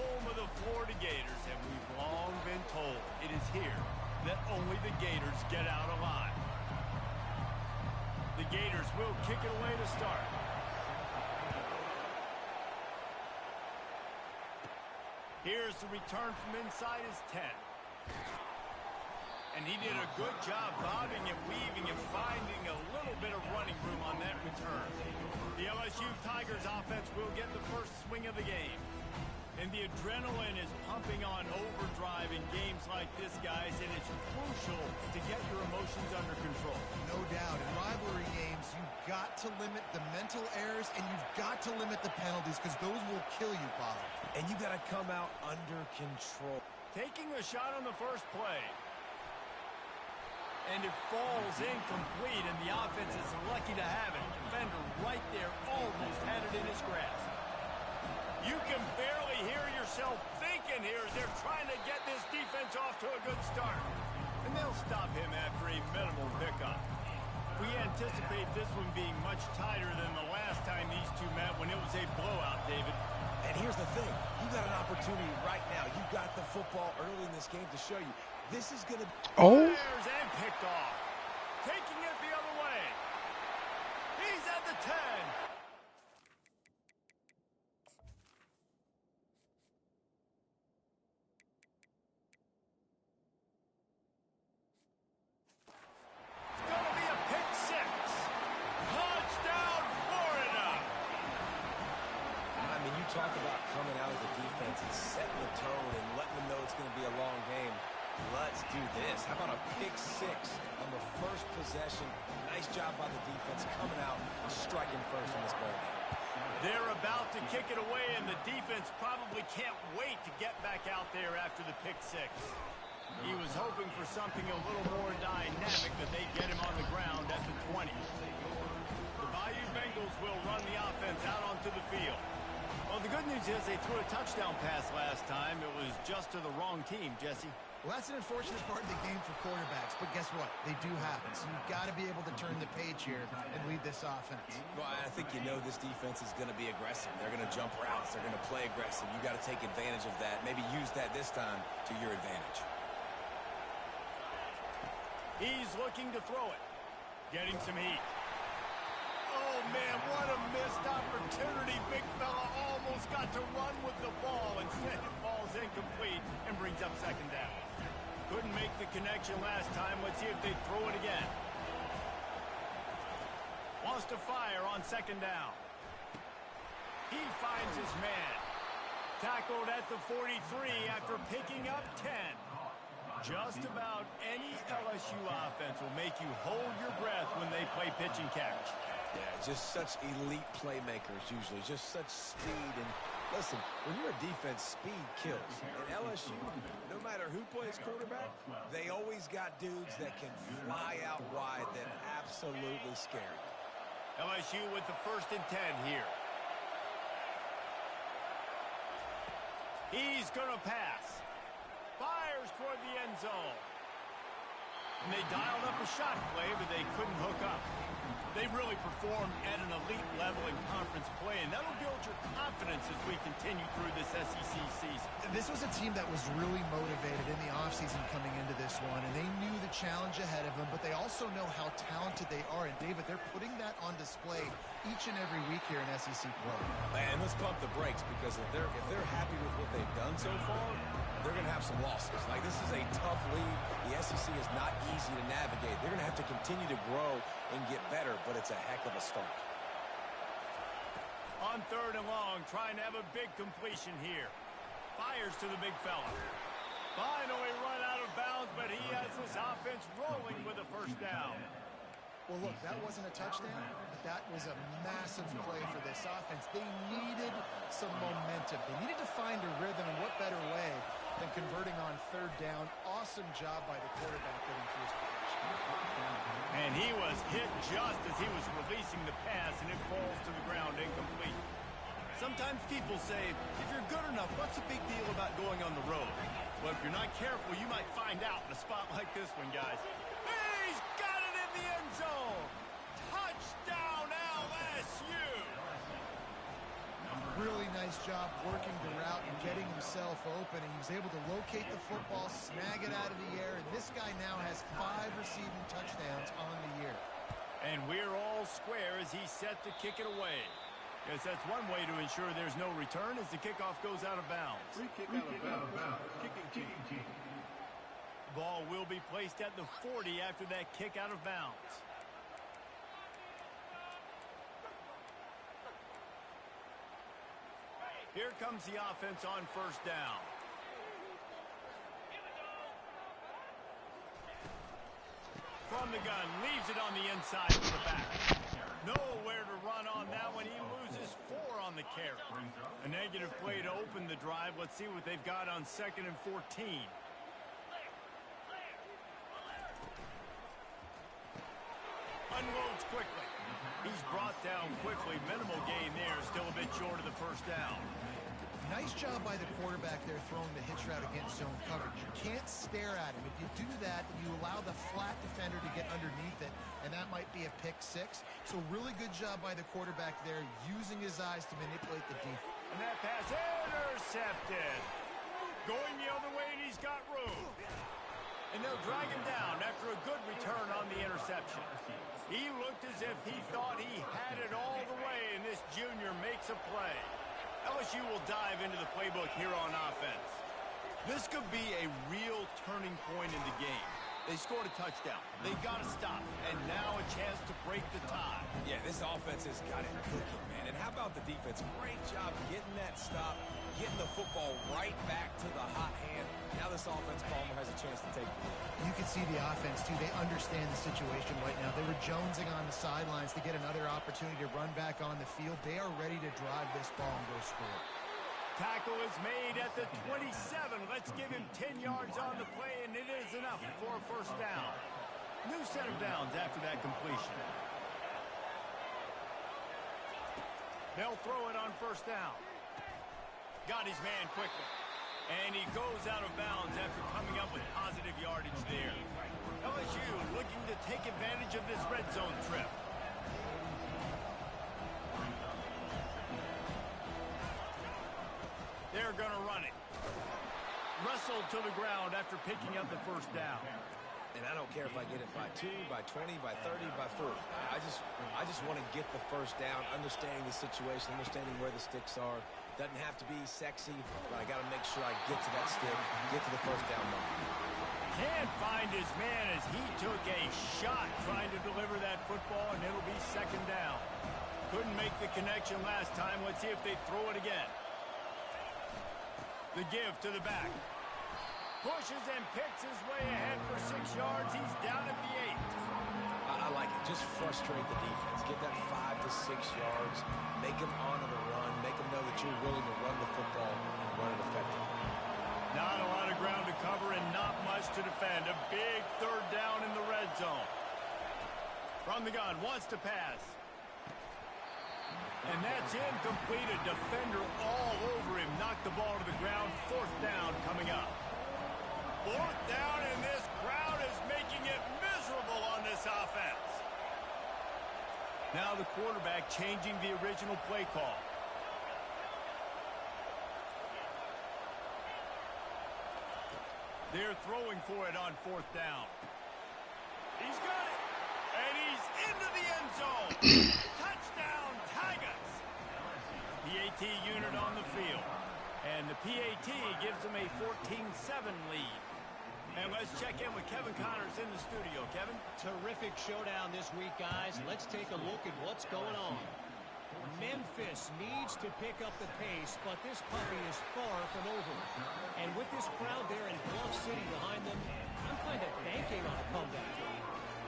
home of the Florida Gators, and we've long been told it is here that only the Gators get out alive. The Gators will kick it away to start. Here's the return from inside his 10. And he did a good job bobbing and weaving and finding a little bit of running room on that return. The LSU Tigers offense will get the first swing of the game. And the adrenaline is pumping on overdrive in games like this, guys, and it's crucial to get your emotions under control. No doubt. In rivalry games, you've got to limit the mental errors, and you've got to limit the penalties, because those will kill you, Bob. And you got to come out under control. Taking a shot on the first play. And it falls incomplete, and the offense is lucky to have it. Defender right there almost had it in his grasp. You can barely hear yourself thinking here as they're trying to get this defense off to a good start. And they'll stop him after a minimal pickup. We anticipate this one being much tighter than the last time these two met when it was a blowout, David. And here's the thing. You got an opportunity right now. You got the football early in this game to show you. This is going to... Oh! And picked off. Taking it the other way. He's at the 10. Talk about coming out of the defense and setting the tone and letting them know it's going to be a long game. Let's do this. How about a pick six on the first possession? Nice job by the defense coming out and striking first in this ball game. They're about to kick it away, and the defense probably can't wait to get back out there after the pick six. He was hoping for something a little more dynamic, but they get him on the ground at the 20. The Bayou Bengals will run the offense out onto the field. Well, the good news is they threw a touchdown pass last time. It was just to the wrong team, Jesse. Well, that's an unfortunate part of the game for quarterbacks, but guess what? They do happen, so you've got to be able to turn the page here and lead this offense. Well, I think you know this defense is going to be aggressive. They're going to jump routes. They're going to play aggressive. You got to take advantage of that. Maybe use that this time to your advantage. He's looking to throw it. Getting some heat. Oh, man, what a missed opportunity. Big fella almost got to run with the ball. Instead, it falls incomplete and brings up second down. Couldn't make the connection last time. Let's see if they throw it again. Wants to fire on second down. He finds his man. Tackled at the 43 after picking up 10. Just about any LSU offense will make you hold your breath when they play pitch and catch. Yeah, just such elite playmakers usually, just such speed. And listen, when you're a defense, speed kills. And LSU, no matter who plays quarterback, they always got dudes that can fly out wide that absolutely scare you. LSU with the 1st and 10 here. He's going to pass. Fires toward the end zone. And they dialed up a shot play, but they couldn't hook up. They really performed at an elite level in conference play, and that'll build your confidence as we continue through this SEC season. This was a team that was really motivated in the offseason coming into this one, and they knew the challenge ahead of them, but they also know how talented they are. And, David, they're putting that on display each and every week here in SEC play. And let's pump the brakes, because if they're happy with what they've done so far, they're going to have some losses. Like, this is a tough league. The SEC is not easy to navigate. They're going to have to continue to grow and get better, but it's a heck of a start. On 3rd and long, trying to have a big completion here. Fires to the big fella. Finally run out of bounds, but he has his offense rolling with a 1st down. Well, look, that wasn't a touchdown, but that was a massive play for this offense. They needed some momentum. They needed to find a rhythm, and what better way than converting on 3rd down. Awesome job by the quarterback getting through his position. And he was hit just as he was releasing the pass, and it falls to the ground incomplete. Sometimes people say, if you're good enough, what's the big deal about going on the road? Well, if you're not careful, you might find out in a spot like this one, guys. He's got it in the end zone. Touchdown, LSU. Really nice job working the route and getting him himself open, and he was able to locate the football, snag it out of the air, and this guy now has 5 receiving touchdowns on the year. And we're all square as he's set to kick it away. Guess that's one way to ensure there's no return as the kickoff goes out of bounds. Free kick out of bounds. Kicking team. The ball will be placed at the 40 after that kick out of bounds. Here comes the offense on first down. From the gun, leaves it on the inside for the back. Nowhere to run on that one. He loses 4 on the carry. A negative play to open the drive. Let's see what they've got on 2nd and 14. Unloads quickly. He's brought down quickly. Minimal gain there. Still a bit short of the first down. Nice job by the quarterback there throwing the hitch route against zone coverage. You can't stare at him. If you do that, you allow the flat defender to get underneath it, and that might be a pick 6. So really good job by the quarterback there, using his eyes to manipulate the defense. And that pass intercepted. Going the other way, and he's got room. And they'll drag him down after a good return on the interception. He looked as if he thought he had it all the way, and this junior makes a play. LSU will dive into the playbook here on offense. This could be a real turning point in the game. They scored a touchdown. They got to stop. And now a chance to break the tie. Yeah, this offense has got it cooking, man. And how about the defense? Great job getting that stop, getting the football right back to the hot hand. Now this offense, Palmer, has a chance to take the lead. You can see the offense, too. They understand the situation right now. They were jonesing on the sidelines to get another opportunity to run back on the field. They are ready to drive this ball and go score. Tackle is made at the 27. Let's give him 10 yards on the play, and it is enough for a first down. New set of downs after that completion. They'll throw it on first down. Got his man quickly. And he goes out of bounds after coming up with positive yardage there. LSU looking to take advantage of this red zone trip. They're going to run it. Wrestled to the ground after picking up the first down. And I don't care if I get it by 2, by 20, by 30, by 40. I just want to get the first down, understanding the situation, understanding where the sticks are. Doesn't have to be sexy, but I got to make sure I get to that stick, get to the first down mark. Can't find his man as he took a shot trying to deliver that football, and it'll be second down. Couldn't make the connection last time. Let's see if they throw it again. The give to the back. Pushes and picks his way ahead for 6 yards. He's down at the 8. I like it. Just frustrate the defense. Get that 5 to 6 yards. Make them honor the run. Make them know that you're willing to run the football and run it effectively. Not a lot of ground to cover and not much to defend. A big third down in the red zone. From the gun, wants to pass. And that's incomplete. A defender all over him. Knocked the ball to the ground. Fourth down coming up. Fourth down, and this crowd is making it miserable on this offense. Now the quarterback changing the original play call. They're throwing for it on fourth down. He's got it, and he's into the end zone. Touchdown, Tigers. PAT unit on the field, and the PAT gives them a 14-7 lead. And let's check in with Kevin Connors in the studio. Kevin? Terrific showdown this week, guys. Let's take a look at what's going on. Memphis needs to pick up the pace, but this puppy is far from over. And with this crowd there in Bluff City behind them, I'm kind of banking on a comeback.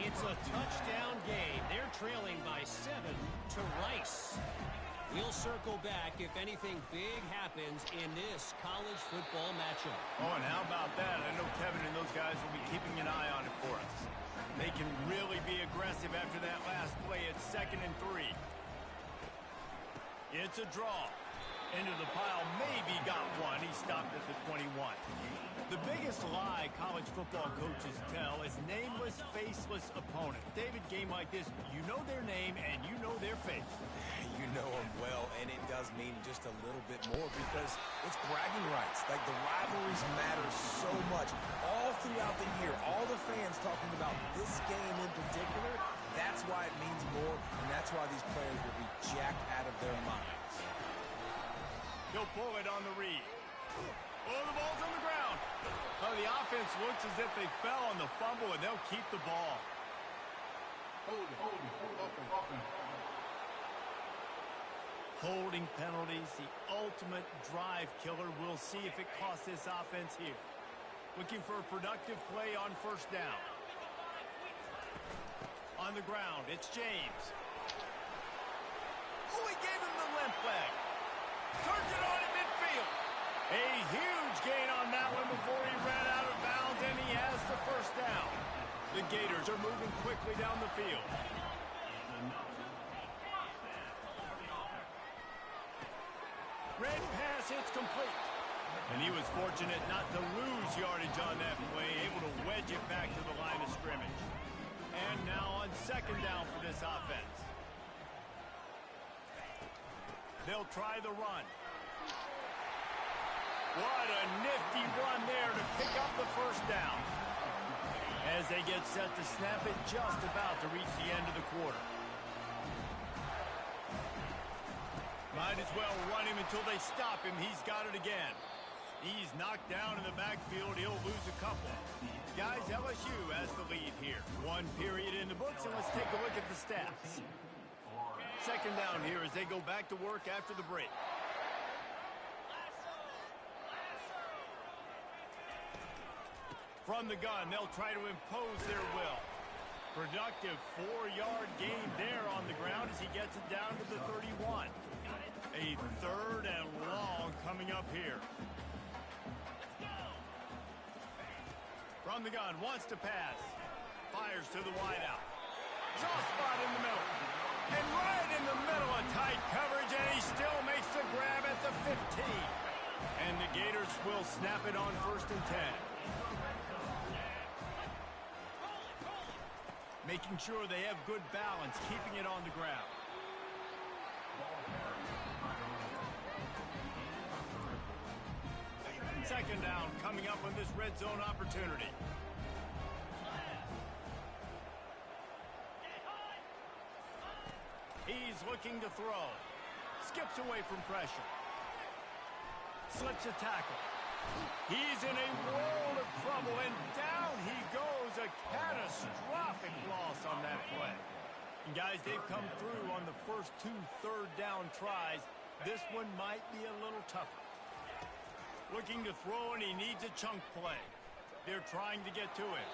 It's a touchdown game. They're trailing by 7 to Rice. We'll circle back if anything big happens in this college football matchup. Oh, and how about that? I know Kevin and those guys will be keeping an eye on it for us. They can really be aggressive after that last play. It's 2nd and 3. It's a draw. Into the pile. Maybe got one. He stopped at the 21. The biggest lie college football coaches tell is nameless, faceless opponent. David, game like this, you know their name and you know their face. You know them well, and it does mean just a little bit more because it's bragging rights. Like, the rivalries matter so much. All throughout the year, all the fans talking about this game in particular, that's why it means more, and that's why these players will be jacked out of their minds. He'll pull it on the read. Oh, the ball's on the ground. Oh, the offense looks as if they fell on the fumble, and they'll keep the ball. Holding penalties, the ultimate drive killer. We'll see if it costs this offense here. Looking for a productive play on first down. On the ground, it's James. Oh, he gave him the limp leg. Turns it on in midfield. A huge gain on that one before he ran out of bounds, and he has the first down. The Gators are moving quickly down the field. Red pass hits complete. And he was fortunate not to lose yardage on that play, able to wedge it back to the line of scrimmage. And now on second down for this offense. They'll try the run. What a nifty run there to pick up the first down. As they get set to snap it, just about to reach the end of the quarter. Might as well run him until they stop him. He's got it again. He's knocked down in the backfield. He'll lose a couple. Guys, LSU has the lead here. One period in the books, and let's take a look at the stats. Second down here as they go back to work after the break. From the gun, they'll try to impose their will. Productive 4-yard gain there on the ground as he gets it down to the 31. A third and long coming up here. From the gun, wants to pass. Fires to the wideout. Soft spot in the middle. And right in the middle of tight coverage, and he still makes the grab at the 15. And the Gators will snap it on first and 10. Making sure they have good balance, keeping it on the ground. Second down coming up on this red zone opportunity. He's looking to throw. Skips away from pressure. Slips a tackle. He's in a world of trouble, and down he goes. A catastrophic loss on that play. And guys, they've come through on the first 2 third-down tries. This one might be a little tougher. Looking to throw, and he needs a chunk play. They're trying to get to it.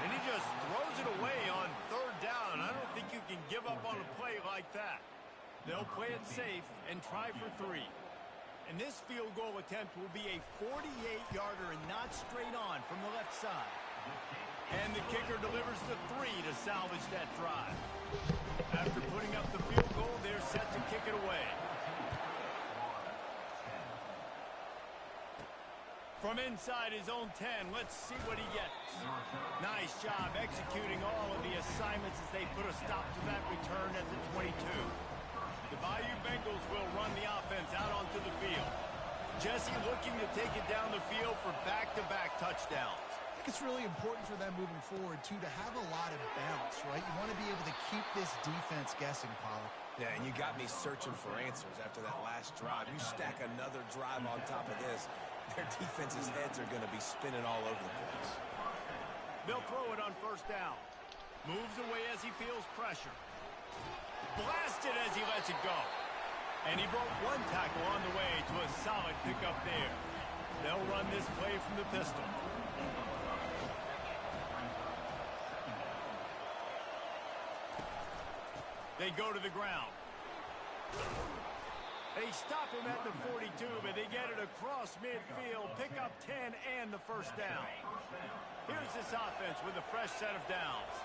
And he just throws it away on third down. I don't think you can give up on a play like that. They'll play it safe and try for 3. And this field goal attempt will be a 48-yarder and not straight on from the left side. And the kicker delivers the 3 to salvage that drive. After putting up the field goal, they're set to kick it away. From inside his own 10, let's see what he gets. Nice job executing all of the assignments as they put a stop to that return at the 22. The Bayou Bengals will run the offense out onto the field. Jesse looking to take it down the field for back-to-back touchdowns. I think it's really important for them moving forward, too, to have a lot of bounce, right? You want to be able to keep this defense guessing, Pollock. Yeah, and you got me searching for answers after that last drive. You stack another drive on top of this, their defense's heads are going to be spinning all over the place. They'll throw it on first down. Moves away as he feels pressure. Blasted as he lets it go. And he broke one tackle on the way to a solid pickup there. They'll run this play from the pistol. They go to the ground. They stop him at the 42, but they get it across midfield, pick up 10 and the first down. Here's this offense with a fresh set of downs.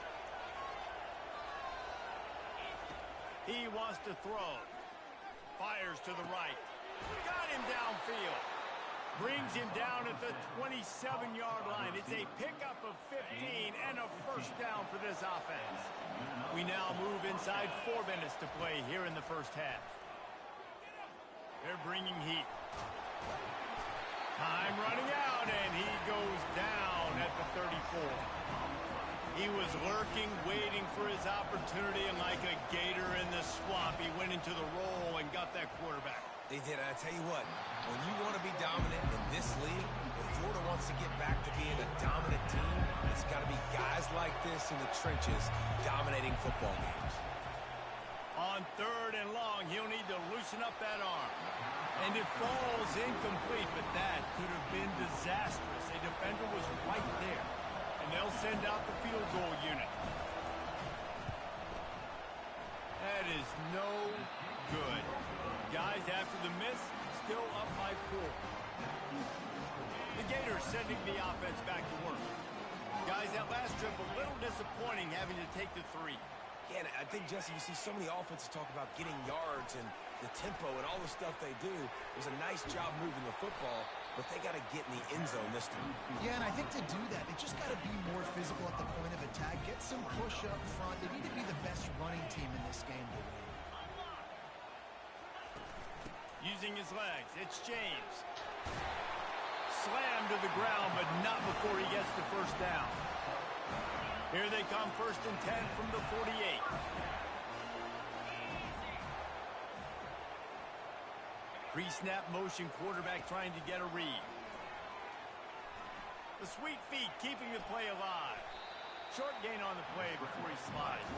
He wants to throw. Fires to the right. Got him downfield. Brings him down at the 27-yard line. It's a pickup of 15 and a first down for this offense. We now move inside 4 minutes to play here in the first half. They're bringing heat. Time running out, and he goes down at the 34. He was lurking, waiting for his opportunity, and like a gator in the swamp, he went into the roll and got that quarterback. They did. I tell you what, when you want to be dominant in this league, if Florida wants to get back to being a dominant team, it's got to be guys like this in the trenches dominating football games. On 3rd and long, he'll need to loosen up that arm. And it falls incomplete, but that could have been disastrous. A defender was right there. And they'll send out the field goal unit. That is no good. Guys, after the miss, still up by 4. The Gators sending the offense back to work. Guys, that last trip a little disappointing having to take the 3. Yeah, and I think, Jesse, you see so many offenses talk about getting yards and the tempo and all the stuff they do. It was a nice job moving the football, but they got to get in the end zone this time. Yeah, and I think to do that, they just got to be more physical at the point of attack, get some push up front. They need to be the best running team in this game to win. Using his legs, it's James. Slammed to the ground, but not before he gets the first down. Here they come, 1st and 10 from the 48. Pre-snap motion, quarterback trying to get a read. The sweet feet keeping the play alive. Short gain on the play before he slides.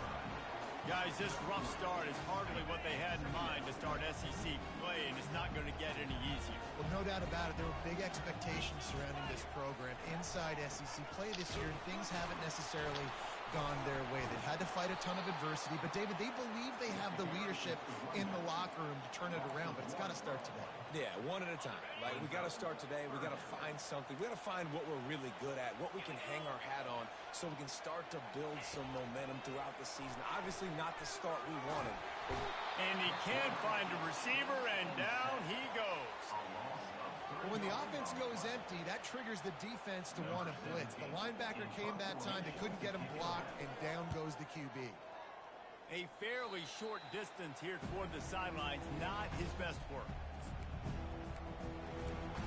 Guys, this rough start is hardly what they had in mind to start SEC play, and it's not going to get any easier. Well, no doubt about it. There were big expectations surrounding this program inside SEC play this year, and things haven't necessarily gone their way. They've had to fight a ton of adversity, but, David, they believe they have the leadership in the locker room to turn it around, but it's got to start today. Yeah, one at a time. Like, we got to start today. We got to find something. We got to find what we're really good at, what we can hang our hat on, so we can start to build some momentum throughout the season. Obviously, not the start we wanted. And he can't find a receiver, and down he goes. Well, when the offense goes empty, that triggers the defense to want to blitz. The linebacker came that time. They couldn't get him blocked, and down goes the QB. A fairly short distance here toward the sidelines, not his best work.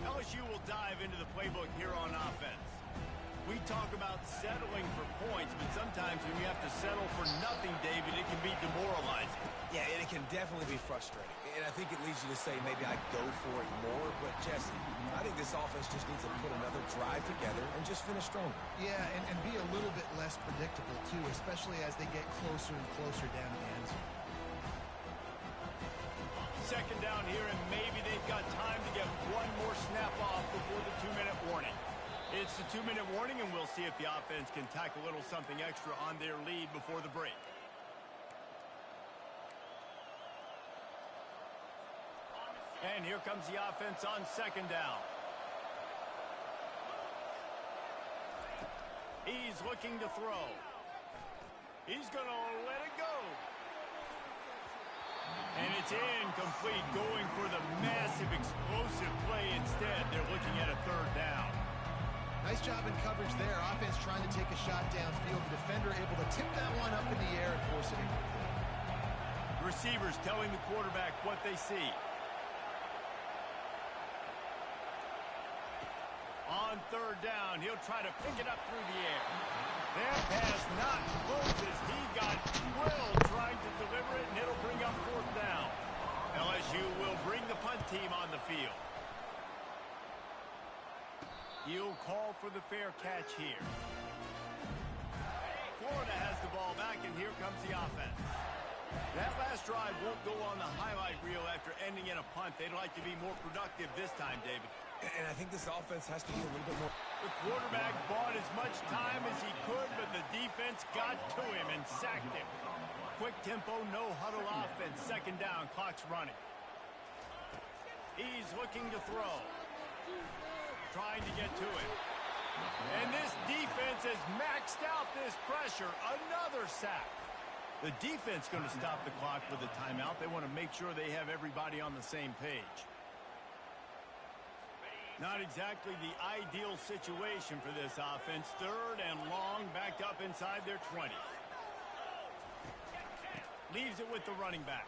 LSU will dive into the playbook here on offense. We talk about settling for points, but sometimes when you have to settle for nothing, David, it can be demoralizing. Yeah, and it can definitely be frustrating. And I think it leads you to say maybe I'd go for it more. But, Jesse, I think this offense just needs to put another drive together and just finish stronger. Yeah, and be a little bit less predictable, too, especially as they get closer and closer down to the end zone. 2nd down here, and maybe they've got time to get one more snap off before the 2-minute warning. It's the 2-minute warning, and we'll see if the offense can tack a little something extra on their lead before the break. And here comes the offense on 2nd down. He's looking to throw. He's going to let it go. And it's incomplete, going for the massive explosive play instead. They're looking at a 3rd down. Nice job in coverage there. Offense trying to take a shot downfield. The defender able to tip that one up in the air and force it incomplete. Receivers telling the quarterback what they see. On 3rd down, he'll try to pick it up through the air. That pass not close as he got drilled trying to deliver it, and it'll bring up 4th down. LSU will bring the punt team on the field. He'll call for the fair catch here. Florida has the ball back, and here comes the offense. That last drive won't go on the highlight reel after ending in a punt. They'd like to be more productive this time, David. And I think this offense has to be a little bit more. The quarterback bought as much time as he could, but the defense got to him and sacked him. Quick tempo, no huddle offense. 2nd down, clock's running. He's looking to throw. Trying to get to it. And this defense has maxed out this pressure. Another sack. The defense going to stop the clock with a timeout. They want to make sure they have everybody on the same page. Not exactly the ideal situation for this offense. 3rd and long, backed up inside their 20. Leaves it with the running back.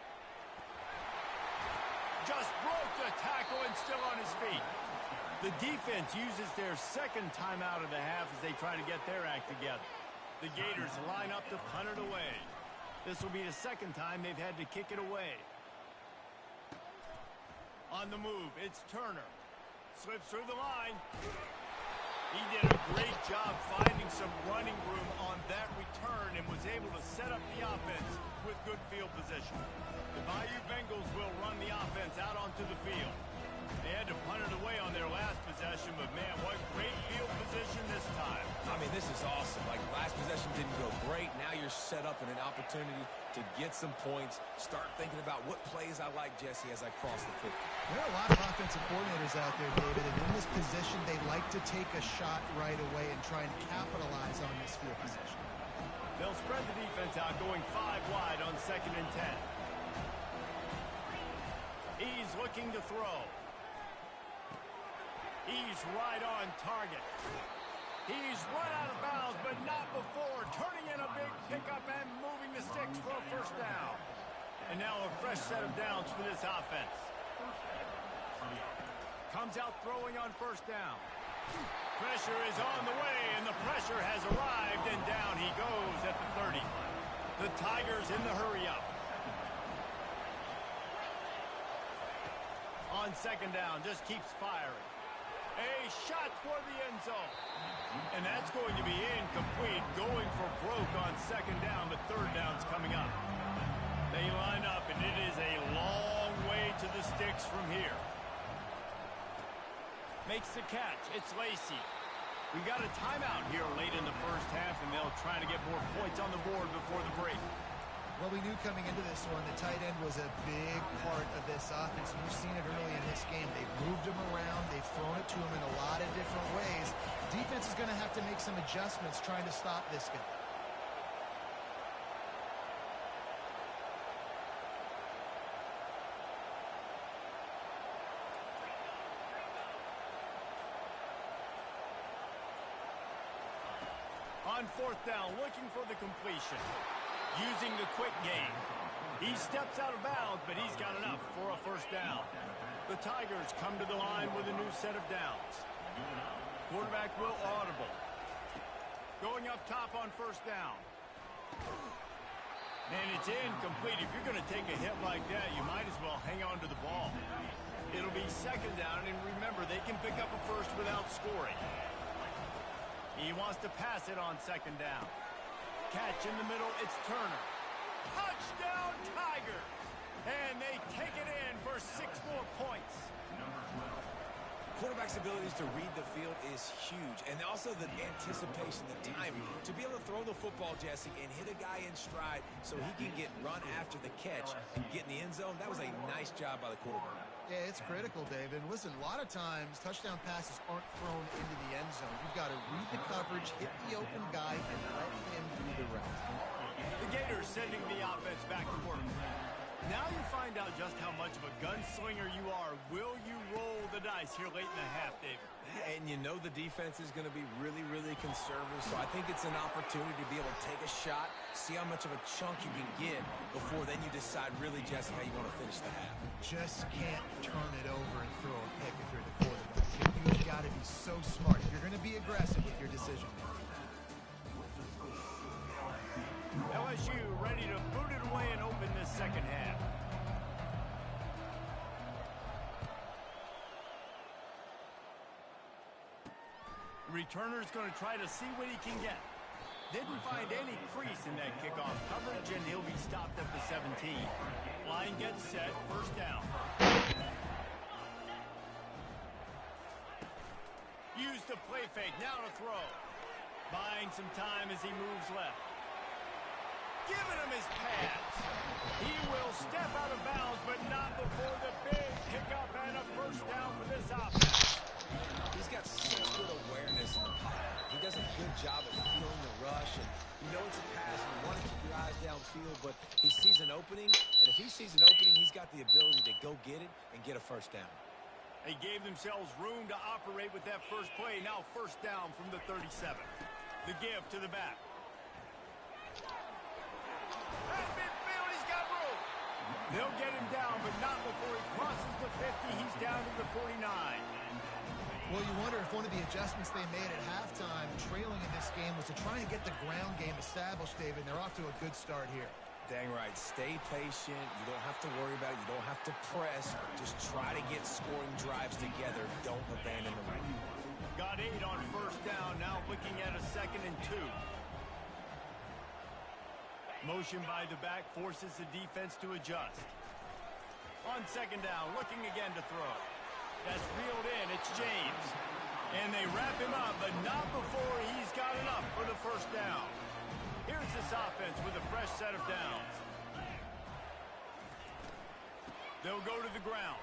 Just broke the tackle and still on his feet. The defense uses their second timeout of the half as they try to get their act together. The Gators line up to punt it away. This will be the second time they've had to kick it away. On the move, it's Turner. Slips through the line. He did a great job finding some running room on that return and was able to set up the offense with good field position. The Bayou Bengals will run the offense out onto the field. They had to punt it away on their last possession, but man, what great field position this time. I mean, this is awesome. Like, last possession didn't go great. Now you're set up in an opportunity to get some points. Start thinking about what plays I like, Jesse, as I cross the 50. There are a lot of offensive coordinators out there, David, and in this position, they like to take a shot right away and try and capitalize on this field position. They'll spread the defense out, going 5 wide on 2nd and 10. He's looking to throw. He's right on target. He's run out of bounds, but not before. Turning in a big pickup and moving the sticks for a 1st down. And now a fresh set of downs for this offense. Comes out throwing on 1st down. Pressure is on the way, and the pressure has arrived, and down he goes at the 30. The Tigers in the hurry-up. On 2nd down, just keeps firing. A shot toward the end zone. And that's going to be incomplete. Going for broke on 2nd down, but 3rd down's coming up. They line up, and it is a long way to the sticks from here. Makes the catch. It's Lacey. We got a timeout here late in the 1st half, and they'll try to get more points on the board before the break. Well, we knew coming into this one, the tight end was a big part of this offense. You've seen it early in this game. They've moved him around. They've thrown it to him in a lot of different ways. Defense is going to have to make some adjustments trying to stop this guy. On 4th down, looking for the completion. Using the quick game. He steps out of bounds, but he's got enough for a 1st down. The Tigers come to the line with a new set of downs. Quarterback will audible. Going up top on 1st down. And it's incomplete. If you're going to take a hit like that, you might as well hang on to the ball. It'll be 2nd down, and remember, they can pick up a 1st without scoring. He wants to pass it on 2nd down. Catch in the middle, it's Turner. Touchdown, Tiger! And they take it in for 6 more points. Quarterback's abilities to read the field is huge, and also the anticipation, the timing. To be able to throw the football, Jesse, and hit a guy in stride so he can get run after the catch and get in the end zone, that was a nice job by the quarterback. Yeah, it's critical, David. Listen, a lot of times, touchdown passes aren't thrown into the end zone. You've got to read the coverage, hit the open guy, and let him do the rest. The Gators sending the offense back to work. Now you find out just how much of a gunslinger you are. Will you roll the dice here late in the half, David? And you know the defense is going to be really, really conservative, so I think it's an opportunity to be able to take a shot, see how much of a chunk you can get before then you decide really, Jesse, how you want to finish the half. Just can't turn it over and throw a pick if you're the quarterback. You've got to be so smart. You're going to be aggressive with your decision making. LSU ready to boot it away and open this 2nd half. Returner's going to try to see what he can get. Didn't find any crease in that kickoff coverage, and he'll be stopped at the 17. Line gets set, 1st down. Use the play fake, now to throw. Buying some time as he moves left. Giving him his pass. He will step out of bounds, but not before the big pickup and a 1st down for this offense. He's got such good awareness in the pocket. He does a good job of feeling the rush, and you know it's a pass, and you want to keep your eyes downfield, but he sees an opening, and if he sees an opening, he's got the ability to go get it and get a 1st down. They gave themselves room to operate with that first play. Now first down from the 37. The give to the back. At midfield, he's got room. They'll get him down, but not before he crosses the 50. He's down to the 49. Well, you wonder if one of the adjustments they made at halftime, trailing in this game, was to try and get the ground game established, David. They're off to a good start here. Dang right. Stay patient. You don't have to worry about it. You don't have to press. Just try to get scoring drives together. Don't abandon the run. Got 8 on first down. Now looking at a 2nd and 2. Motion by the back forces the defense to adjust. On 2nd down, looking again to throw. That's reeled in. It's James. And they wrap him up, but not before he's got enough for the first down. Here's this offense with a fresh set of downs. They'll go to the ground.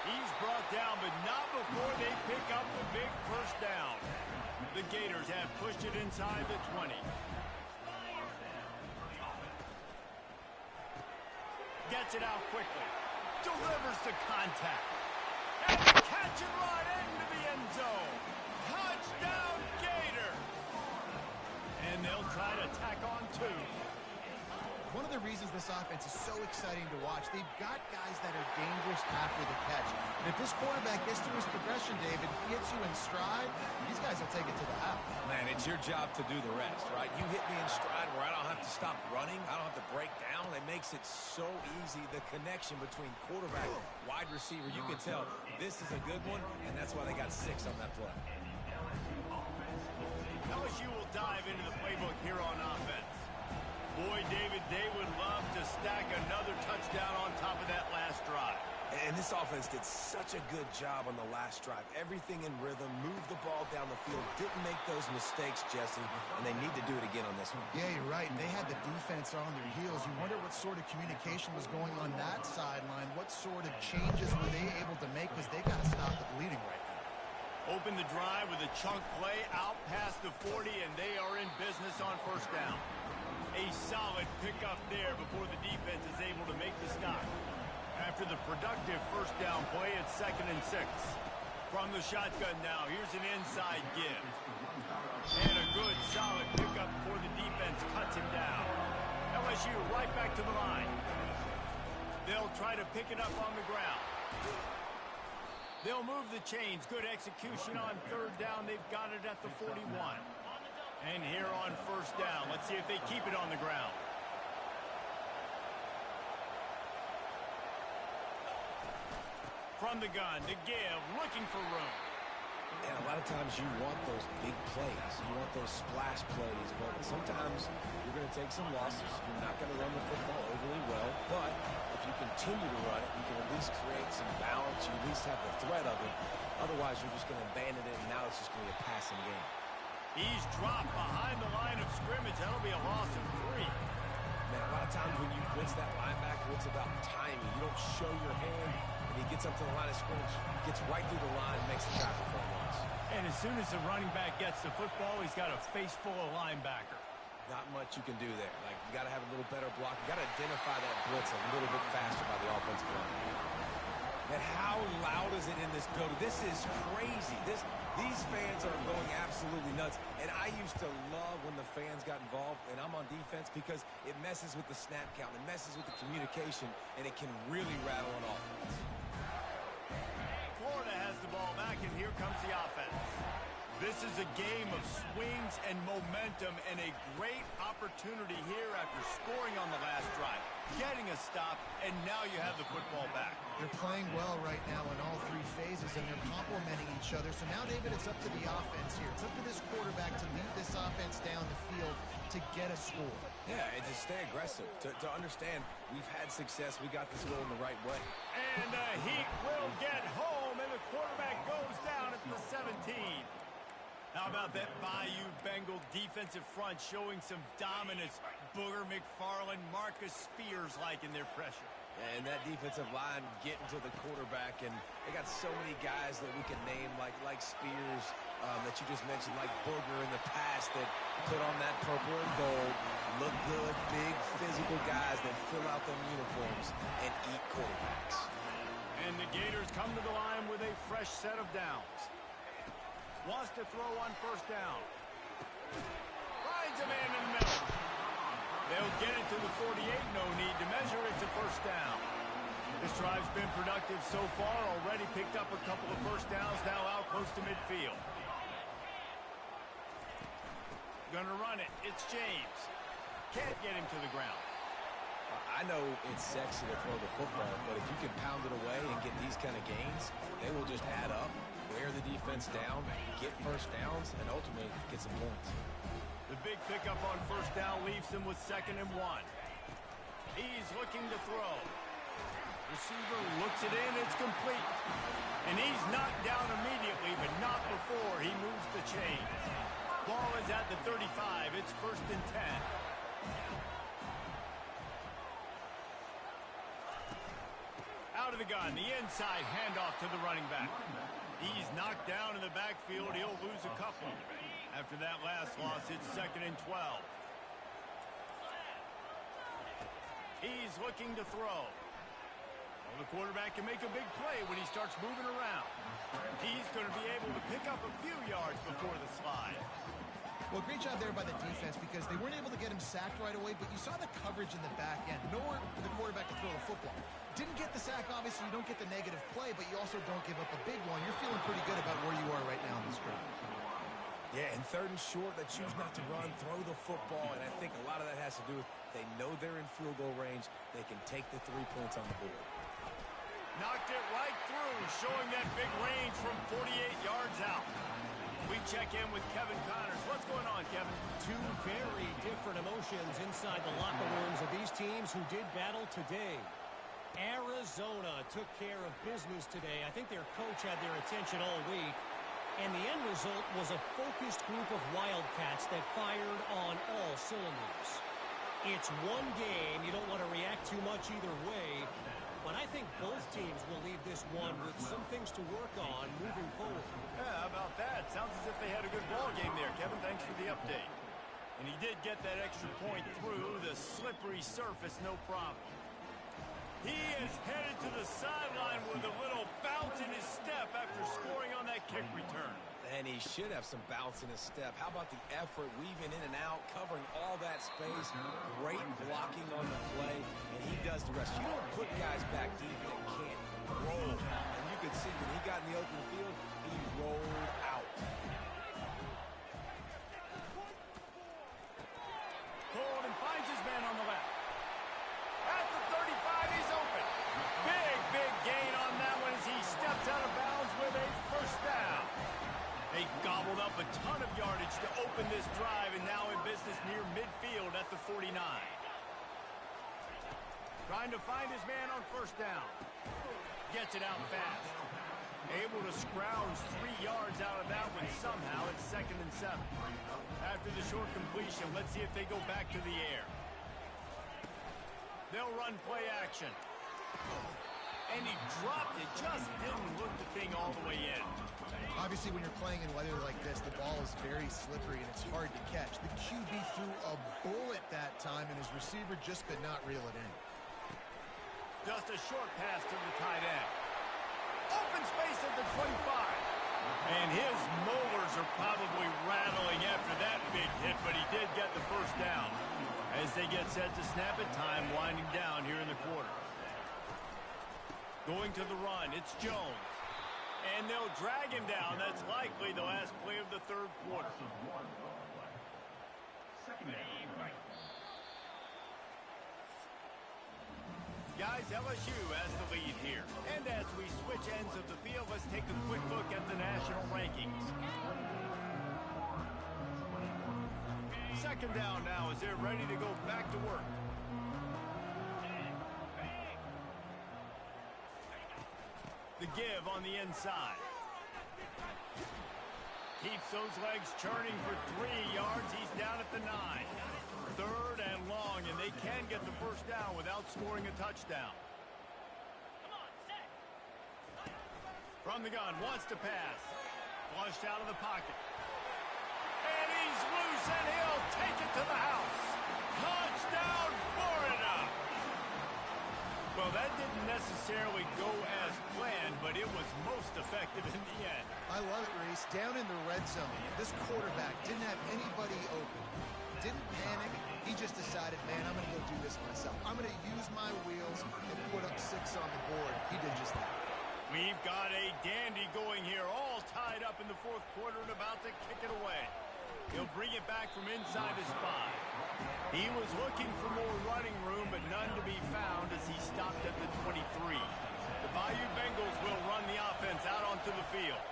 He's brought down, but not before they pick up the big first down. The Gators have pushed it inside the 20. Gets it out quickly. Delivers the contact. And the catch and run into the end zone. Touchdown, Gator. And they'll try to tack on 2. One of the reasons this offense is so exciting to watch, they've got guys that are dangerous after the catch. And if this quarterback gets through his progression, David, gets you in stride, these guys will take it to the house. Man, it's your job to do the rest, right? You hit me in stride where I don't have to stop running. I don't have to break down. It makes it so easy. The connection between quarterback, wide receiver, you can tell this is a good one, and that's why they got 6 on that play. LSU will dive into the playbook here on offense. Boy, David, they would love to stack another touchdown on top of that last drive. And this offense did such a good job on the last drive. Everything in rhythm, moved the ball down the field, didn't make those mistakes, Jesse, and they need to do it again on this one. Yeah, you're right. And they had the defense on their heels. You wonder what sort of communication was going on that sideline. What sort of changes were they able to make, because they got to stop the bleeding right now. Open the drive with a chunk play out past the 40, and they are in business on first down. A solid pickup there before the defense is able to make the stop. After the productive first down play, it's 2nd and 6. From the shotgun now, here's an inside give. And a good, solid pickup before the defense cuts him down. LSU right back to the line. They'll try to pick it up on the ground. They'll move the chains. Good execution on 3rd down. They've got it at the 41. And here on first down, let's see if they keep it on the ground. From the gun, to give, looking for room. And a lot of times you want those big plays. You want those splash plays, but sometimes you're going to take some losses. You're not going to run the football overly well, but if you continue to run it, you can at least create some balance. You at least have the threat of it. Otherwise, you're just going to abandon it, and now it's just going to be a passing game. He's dropped behind the line of scrimmage. That'll be a loss of 3. Man, a lot of times when you blitz that linebacker, it's about timing. You don't show your hand, and he gets up to the line of scrimmage, gets right through the line, makes the tackle for a loss. And as soon as the running back gets the football, he's got a face full of linebacker. Not much you can do there. Like, you got to have a little better block. You got to identify that blitz a little bit faster by the offensive line. Man, how loud is it in this building? This is crazy. These fans are going absolutely nuts. And I used to love when the fans got involved, and I'm on defense, because it messes with the snap count. It messes with the communication, and it can really rattle an offense. Florida has the ball back, and here comes the offense. This is a game of swings and momentum, and a great opportunity here after scoring on the last drive, getting a stop, and now you have the football back. They're playing well right now in all 3 phases, and they're complementing each other. So now, David, it's up to the offense here. It's up to this quarterback to lead this offense down the field to get a score. Yeah, and to stay aggressive, to understand we've had success, we got this going the right way. And the Heat will get home, and the quarterback goes down at the 17. How about that Bayou Bengal defensive front showing some dominance? Booger McFarland, Marcus Spears like in their pressure. And that defensive line getting to the quarterback, and they got so many guys that we can name, like Spears, that you just mentioned, like Booger in the past, that put on that purple and gold, look good, big, physical guys that fill out them uniforms and eat quarterbacks. And the Gators come to the line with a fresh set of downs. Wants to throw on first down. Finds a man in the middle. They'll get it to the 48. No need to measure it to first down. This drive's been productive so far. Already picked up a couple of first downs. Now out close to midfield. Gonna run it. It's James. Can't get him to the ground. I know it's sexy to throw the football, but if you can pound it away and get these kind of gains, they will just add up, wear the defense down, get first downs, and ultimately get some points. The big pickup on first down leaves him with 2nd and 1. He's looking to throw. Receiver looks it in. It's complete. And he's knocked down immediately, but not before he moves the chains. Ball is at the 35. It's 1st and 10. Out of the gun, the inside handoff to the running back. He's knocked down in the backfield. He'll lose a couple. After that last loss, it's 2nd and 12. He's looking to throw. Well, the quarterback can make a big play when he starts moving around. He's going to be able to pick up a few yards before the slide. Well, great job there by the defense because they weren't able to get him sacked right away, but you saw the coverage in the back end. Nowhere for the quarterback to throw the football. Didn't get the sack, obviously. You don't get the negative play, but you also don't give up a big one. You're feeling pretty good about where you are right now in this drive. Yeah, and 3rd and short, they choose not to run, throw the football, and I think a lot of that has to do with they know they're in field goal range. They can take the 3 points on the board. Knocked it right through, showing that big range from 48 yards out. We check in with Kevin Connors. What's going on, Kevin? Two very different emotions inside the locker rooms of these teams who did battle today. Arizona took care of business today. I think their coach had their attention all week. And the end result was a focused group of Wildcats that fired on all cylinders. It's one game. You don't want to react too much either way. But I think both teams will leave this one with some things to work on moving forward. Yeah, how about that? Sounds as if they had a good ball game there, Kevin. Thanks for the update. And he did get that extra point through the slippery surface, no problem. He is headed to the sideline with a little bounce in his step after scoring on that kick return. And he should have some bounce in his step. How about the effort, weaving in and out, covering all that space, great blocking on the play, and he does the rest. You don't put guys back deep that can't roll. And you could see when he got in the open field, he rolled out. Hold and finds his man on the left. At the 35, he's open. Big gain on that one as he steps out of bounds with a first down. They gobbled up a ton of yardage to open this drive, and now in business near midfield at the 49. Trying to find his man on first down. Gets it out fast. Able to scrounge 3 yards out of that one somehow. It's 2nd and 7. After the short completion, let's see if they go back to the air. They'll run play action. And he dropped it. Just didn't look the thing all the way in. Obviously, when you're playing in weather like this, the ball is very slippery and it's hard to catch. The QB threw a bullet that time, and his receiver just could not reel it in. Just a short pass to the tight end. Open space at the 25. And his molars are probably rattling after that big hit, but he did get the first down. As they get set to snap it, time winding down here in the quarter. Going to the run, it's Jones. And they'll drag him down. That's likely the last play of the 3rd quarter. Guys, LSU has the lead here. And as we switch ends of the field, let's take a quick look at the national rankings. 2nd down now as they're ready to go back to work. The give on the inside. Keeps those legs churning for 3 yards. He's down at the 9. 3rd and long, and they can get the first down without scoring a touchdown. From the gun, wants to pass. Flushed out of the pocket. And he's loose, and he'll take it to the house. Touchdown, Florida! Well, that didn't necessarily go as planned, but it was most effective in the end. I love it, Reese. Down in the red zone, this quarterback didn't have anybody open. Didn't panic. He just decided, man, I'm going to go do this myself. I'm going to use my wheels and put up 6 on the board. He did just that. We've got a dandy going here, all tied up in the fourth quarter and about to kick it away. He'll bring it back from inside his 5. He was looking for more running room, but none to be found as he stopped at the 23. The Bayou Bengals will run the offense out onto the field.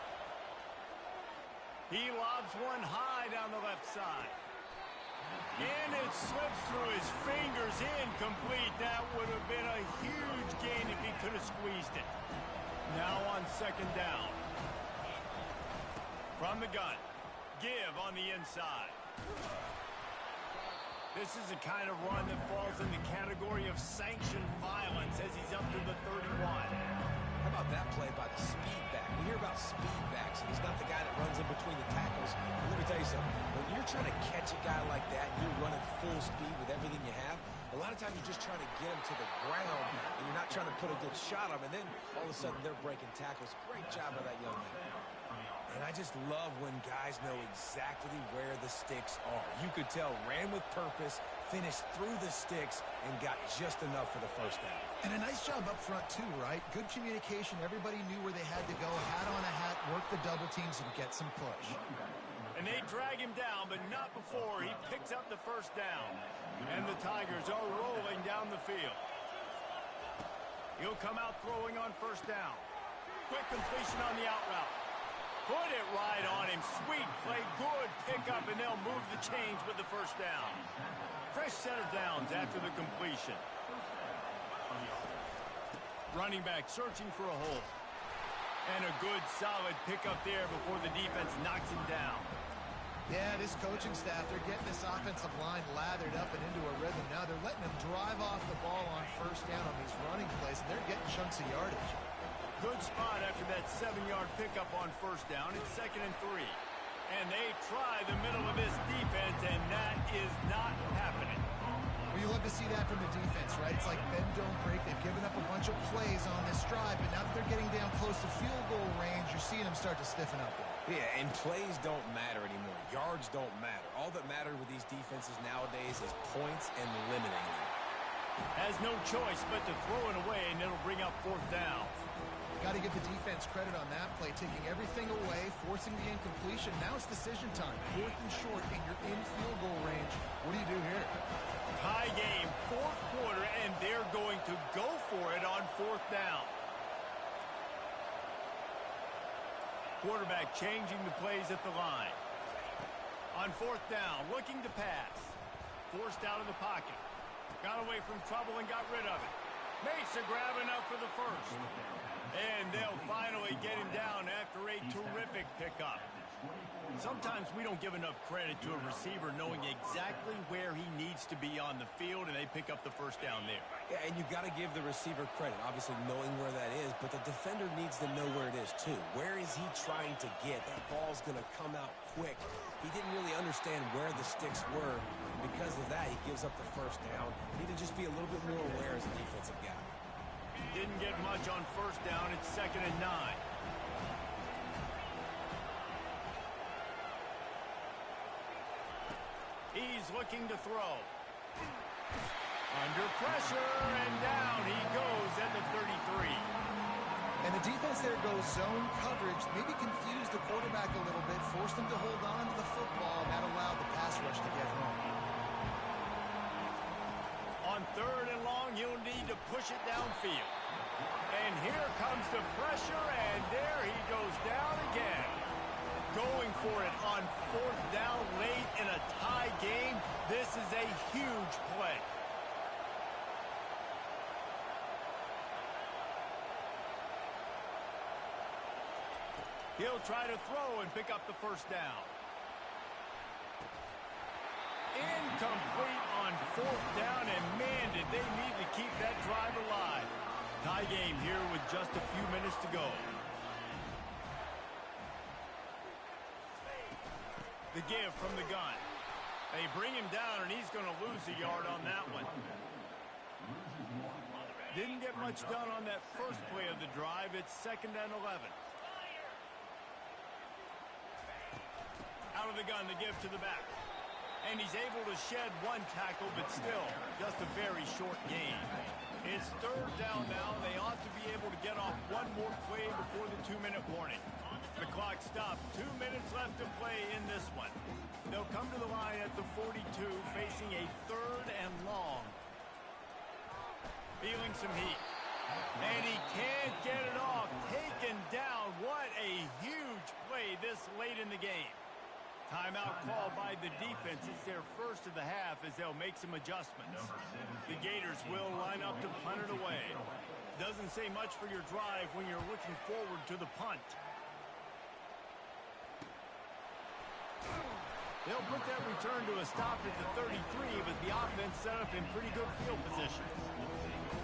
He lobs one high down the left side. And it slips through his fingers, incomplete. That would have been a huge gain if he could have squeezed it. Now on second down. From the gun. Give on the inside. This is a kind of run that falls in the category of sanctioned violence as he's up to the 31. How about that play by the speed back? We hear about speed backs, and he's not the guy that runs in between the tackles. But let me tell you something. When you're trying to catch a guy like that, and you're running full speed with everything you have, a lot of times you're just trying to get him to the ground, and you're not trying to put a good shot on him, and then all of a sudden they're breaking tackles. Great job by that young man. And I just love when guys know exactly where the sticks are. You could tell, ran with purpose, finished through the sticks, and got just enough for the first down. And a nice job up front, too, right? Good communication. Everybody knew where they had to go. Hat on a hat, work the double teams, and get some push. And they drag him down, but not before he picks up the first down. And the Tigers are rolling down the field. He'll come out throwing on first down. Quick completion on the out route. Put it right on him. Sweet play. Good pickup, and they'll move the chains with the first down. Fresh set of downs after the completion. Running back searching for a hole. And a good, solid pickup there before the defense knocks him down. Yeah, this coaching staff, they're getting this offensive line lathered up and into a rhythm. Now they're letting them drive off the ball on first down on these running plays, and they're getting chunks of yardage. Good spot after that 7-yard pickup on first down. It's 2nd and 3. And they try the middle of this defense, and that is not happening. Well, you love to see that from the defense, right? It's like bend, don't break. They've given up a bunch of plays on this drive, but now that they're getting down close to field goal range, you're seeing them start to stiffen up. Yeah, and plays don't matter anymore. Yards don't matter. All that matters with these defenses nowadays is points and limiting them. Has no choice but to throw it away, and it'll bring up 4th down. Got to give the defense credit on that play, taking everything away, forcing the incompletion. Now it's decision time. 4th and short, and you're in field goal range. What do you do here? Tie game, 4th quarter, and they're going to go for it on 4th down. Quarterback changing the plays at the line. On 4th down, looking to pass. Forced out of the pocket. Got away from trouble and got rid of it. Makes a grab enough for the first. And they'll finally get him down after a terrific pickup. Sometimes we don't give enough credit to a receiver knowing exactly where he needs to be on the field, and they pick up the first down there. Yeah, and you've got to give the receiver credit, obviously knowing where that is, but the defender needs to know where it is too. Where is he trying to get? That ball's going to come out quick. He didn't really understand where the sticks were. Because of that, he gives up the first down. Need to just be a little bit more aware as a defensive guy. Didn't get much on first down. It's 2nd and 9. He's looking to throw. Under pressure, and down he goes at the 33. And the defense there goes zone coverage, maybe confused the quarterback a little bit, forced him to hold on to the football, and that allowed the pass rush to get home. On 3rd and long, he'll need to push it downfield. And here comes the pressure, and there he goes down again. Going for it on 4th down late in a tie game. This is a huge play. He'll try to throw and pick up the first down. Incomplete on 4th down, and man, did they need to keep that drive alive. Tie game here with just a few minutes to go. The give from the gun. They bring him down, and he's going to lose a yard on that one. Didn't get much done on that first play of the drive. It's 2nd and 11. Out of the gun, the give to the back. And he's able to shed one tackle, but still, just a very short gain. It's 3rd down now. They ought to be able to get off one more play before the 2-minute warning. The clock stopped. 2 minutes left to play in this one. They'll come to the line at the 42, facing a 3rd and long. Feeling some heat. And he can't get it off. Taken down. What a huge play this late in the game. Timeout called by the defense. It's their first of the half as they'll make some adjustments. The Gators will line up to punt it away. Doesn't say much for your drive when you're looking forward to the punt. They'll put that return to a stop at the 33, but the offense set up in pretty good field position.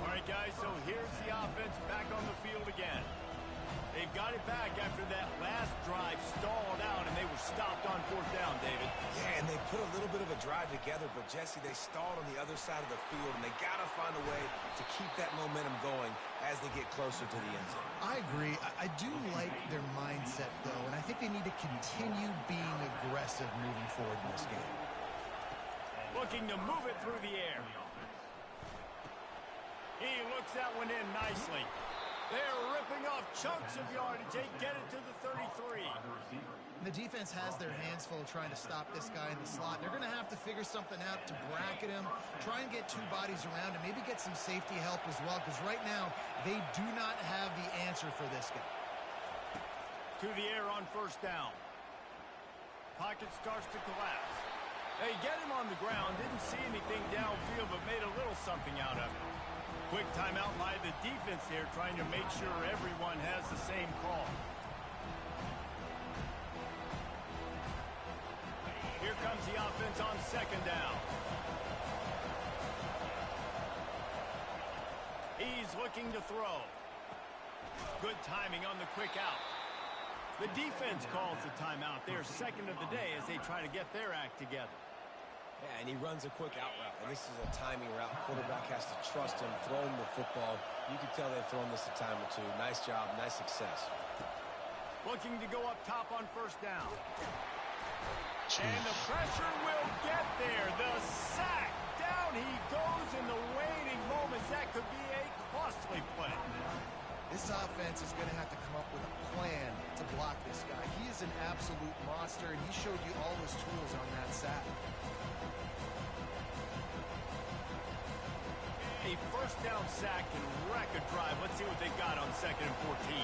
All right, guys, so here's the offense back on the field again. They've got it back after that last drive stalled out, and they were stopped on 4th down, David. Yeah, and they put a little bit of a drive together, but, Jesse, they stalled on the other side of the field, and they got to find a way to keep that momentum going as they get closer to the end zone. I agree. I do like their mindset, though, and I think they need to continue being aggressive moving forward in this game. Looking to move it through the air. He looks that one in nicely. They're ripping off chunks of yardage. They get it to the 33. The defense has their hands full trying to stop this guy in the slot. They're going to have to figure something out to bracket him, try and get 2 bodies around him, maybe get some safety help as well, because right now they do not have the answer for this guy. To the air on 1st down. Pocket starts to collapse. They get him on the ground. Didn't see anything downfield, but made a little something out of it. Quick timeout by the defense here, trying to make sure everyone has the same call. Here comes the offense on 2nd down. He's looking to throw. Good timing on the quick out. The defense calls the timeout. They're 2nd of the day as they try to get their act together. Yeah, and he runs a quick out route, and this is a timing route. Quarterback has to trust him, throw him the football. You can tell they've thrown this a time or two. Nice job, nice success. Looking to go up top on 1st down. And the pressure will get there. The sack. Down he goes in the waning moments. That could be a costly play. This offense is going to have to come up with a plan to block this guy. He is an absolute monster, and he showed you all his tools on that sack. A 1st down sack can wreck a drive. Let's see what they got on 2nd and 14.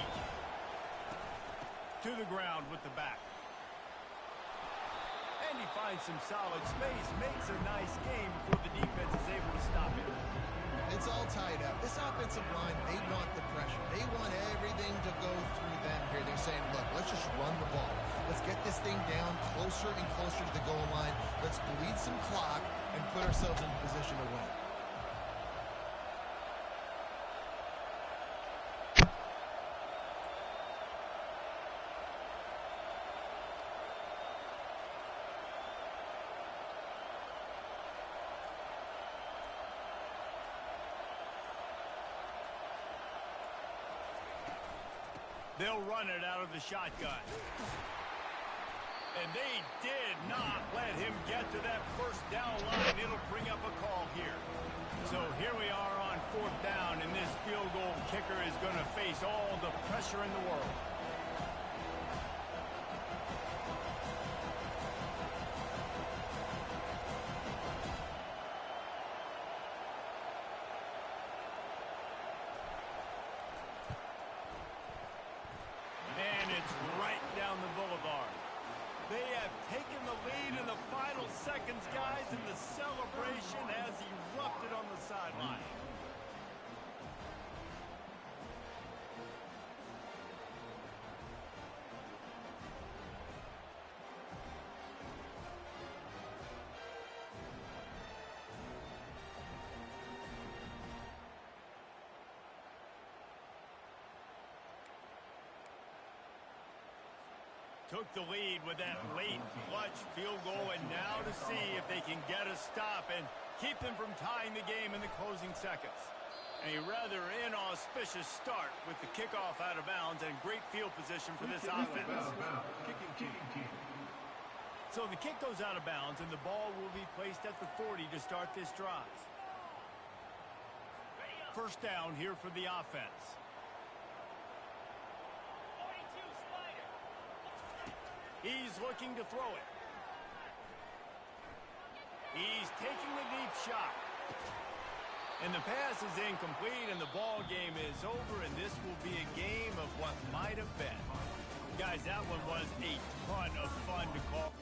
To the ground with the back. And he finds some solid space, makes a nice game before the defense is able to stop him. It's all tied up. This offensive line, they want the pressure. They want everything to go through them here. They're saying, look, let's just run the ball. Let's get this thing down closer and closer to the goal line. Let's bleed some clock and put ourselves in position to win. They'll run it out of the shotgun. And they did not let him get to that 1st down line. It'll bring up a call here. So here we are on 4th down, and this field goal kicker is going to face all the pressure in the world. And it's right down the boulevard. They have taken the lead in the final seconds, guys, and the celebration has erupted on the sideline. Took the lead with that late clutch field goal, and now to see if they can get a stop and keep them from tying the game in the closing seconds. A rather inauspicious start with the kickoff out of bounds and great field position for this offense. So the kick goes out of bounds, and the ball will be placed at the 40 to start this drive. First down here for the offense. He's looking to throw it. He's taking the deep shot. And the pass is incomplete, and the ball game is over, and this will be a game of what might have been. Guys, that one was a ton of fun to call.